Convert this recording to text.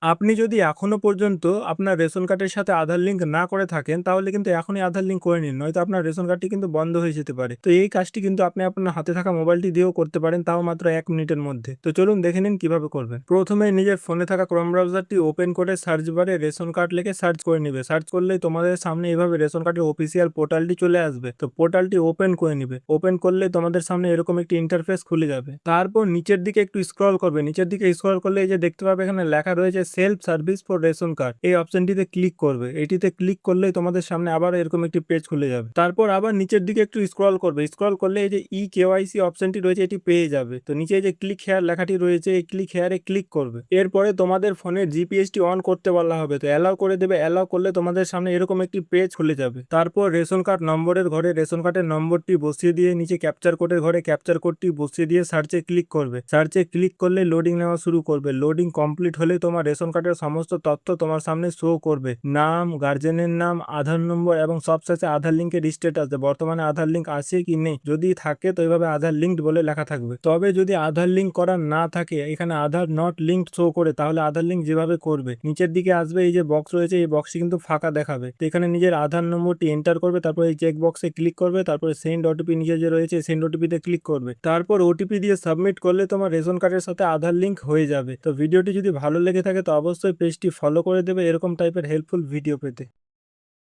আপনি যদি এখনো পর্যন্ত আপনার রেশন কার্ডের সাথে আধার লিঙ্ক না করে থাকেন, তাহলে কিন্তু এখনই আধার লিঙ্ক করে নিন। নয়তো আপনার রেশন কার্ডটি কিন্তু বন্ধ হয়ে যেতে পারে। তো এই কাজটি কিন্তু আপনি আপনার হাতে থাকা মোবাইলটি দিয়েও করতে পারেন, তাও মাত্র ১ মিনিটের মধ্যে। তো চলুন দেখে নিন কিভাবে করবেন। প্রথমে নিজের ফোনে থাকা ক্রোম ব্রাউজারটি ওপেন করে সার্চ বারে রেশন কার্ড লিখে সার্চ করে নিবে। সার্চ করলেই তোমাদের সামনে এভাবে রেশন কার্ডের অফিসিয়াল পোর্টালটি চলে আসবে। তো পোর্টালটি ওপেন করে নিবে। ওপেন করলে তোমাদের সামনে এরকম একটি ইন্টারফেস খুলে যাবে। তারপর নিচের দিকে একটু স্ক্রল করবে। নিচের দিকে স্ক্রল করলে এই যে দেখতে পাবে এখানে লেখা রয়েছে self service for ration card. এই অপশনটিতে ক্লিক করবে। এটিতে ক্লিক করলেই তোমাদের সামনে আবার এরকম একটি পেজ খুলে যাবে। তারপর আবার নিচের দিকে একটু স্ক্রল করবে। স্ক্রল করলে এই যে ই কেওয়াইসি অপশনটি রয়েছে এটি পেয়ে যাবে। তো নিচে এই যে ক্লিক হেয়ার লেখাটি রয়েছে এই ক্লিক হেয়ারে ক্লিক করবে। এরপরে তোমাদের ফোনের জিপিএসটি অন করতে বলা হবে। তো অ্যালাউ করে দেবে। অ্যালাউ করলে তোমাদের সামনে এরকম একটি পেজ খুলে যাবে। তারপর রেশন কার্ড নম্বরের ঘরে রেশন কার্ডের নম্বরটি বসিয়ে দিয়ে নিচে ক্যাপচার কোডের ঘরে ক্যাপচার কোডটি বসিয়ে দিয়ে সার্চে ক্লিক করবে। সার্চে ক্লিক করলে লোডিং নেওয়া শুরু করবে। লোডিং কমপ্লিট হলে তোমার রেশন কার্ডের সমস্ত তথ্য তোমার সামনে শো করবে। নাম, গার্জেনের নাম, আধার নম্বর এবং সবশেষে আধার লিঙ্কের স্ট্যাটাস, বর্তমানে আধার লিঙ্ক আছে কি নেই। যদি থাকে তো এইভাবে আধার লিঙ্কড বলে লেখা থাকবে। তবে যদি আধার লিঙ্ক করা না থাকে, এখানে আধার নট লিঙ্কড শো করে, তাহলে আধার লিঙ্ক যেভাবে করবে নিচের দিকে আসবে এই যে বক্স রয়েছে এই বক্সটি কিন্তু ফাঁকা দেখাবে। তো এখানে নিজের আধার নম্বরটি এন্টার করবে। তারপর এই চেক বক্সে ক্লিক করবে। তারপরে সেন্ড ওটিপি নিচে যে রয়েছে সেন্ড ওটিপিতে ক্লিক করবে। তারপর ওটিপি দিয়ে সাবমিট করলে তোমার রেশন কার্ডের সাথে আধার লিঙ্ক হয়ে যাবে। তো ভিডিওটি যদি ভালো লেগে থাকে তো অবশ্যই পেজটি ফলো করে দেবে এরকম টাইপের হেল্পফুল ভিডিও পেতে।